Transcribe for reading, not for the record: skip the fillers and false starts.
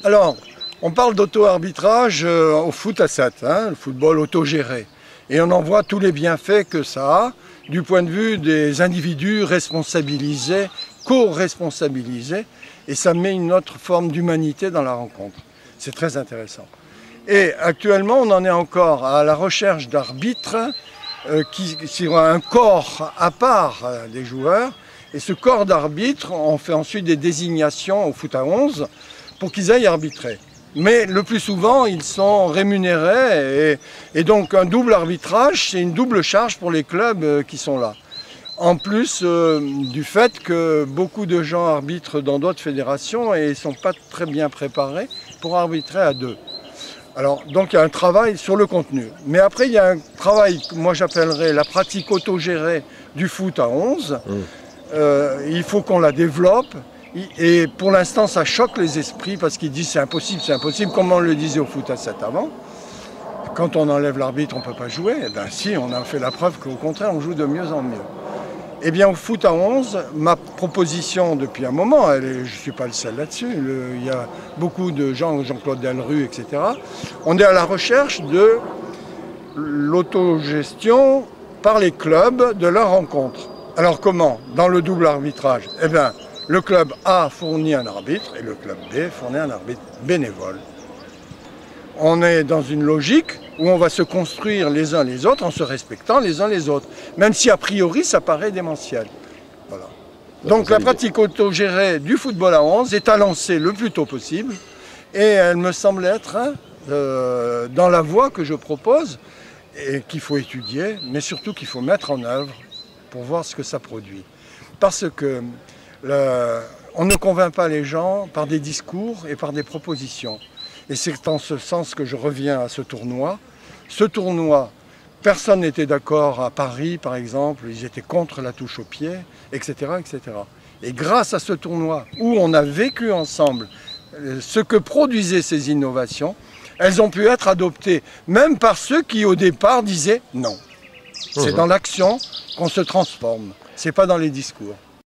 Alors, on parle d'auto-arbitrage au foot à 7, le football autogéré. Et on en voit tous les bienfaits que ça a du point de vue des individus responsabilisés, co-responsabilisés. Et ça met une autre forme d'humanité dans la rencontre. C'est très intéressant. Et actuellement, on en est encore à la recherche d'arbitres qui ont un corps à part des joueurs. Et ce corps d'arbitres, on fait ensuite des désignations au foot à 11 pour qu'ils aillent arbitrer. Mais le plus souvent, ils sont rémunérés et donc un double arbitrage, c'est une double charge pour les clubs qui sont là. En plus du fait que beaucoup de gens arbitrent dans d'autres fédérations et ne sont pas très bien préparés pour arbitrer à deux. Alors, donc il y a un travail sur le contenu. Mais après, il y a un travail que moi j'appellerais la pratique autogérée du foot à 11. Il faut qu'on la développe. Et pour l'instant, ça choque les esprits parce qu'ils disent c'est impossible, comme on le disait au foot à 7 avant. Quand on enlève l'arbitre, on ne peut pas jouer. Eh bien si, on a fait la preuve qu'au contraire, on joue de mieux en mieux. Eh bien au foot à 11, ma proposition depuis un moment, je ne suis pas le seul là-dessus, il y a beaucoup de gens, Jean-Claude Delrue, etc. On est à la recherche de l'autogestion par les clubs de leurs rencontres. Alors comment? Dans le double arbitrage. Eh bien, le club A fournit un arbitre et le club B fournit un arbitre bénévole. On est dans une logique où on va se construire les uns les autres en se respectant les uns les autres. Même si a priori ça paraît démentiel. Voilà. Donc la pratique autogérée du football à 11 est à lancer le plus tôt possible. Et elle me semble être dans la voie que je propose et qu'il faut étudier, mais surtout qu'il faut mettre en œuvre pour voir ce que ça produit. Parce que on ne convainc pas les gens par des discours et par des propositions. Et c'est en ce sens que je reviens à ce tournoi. Ce tournoi, personne n'était d'accord à Paris, par exemple, ils étaient contre la touche au pied, etc., etc. Et grâce à ce tournoi, où on a vécu ensemble ce que produisaient ces innovations, elles ont pu être adoptées, même par ceux qui, au départ, disaient non. C'est dans l'action qu'on se transforme, c'est pas dans les discours.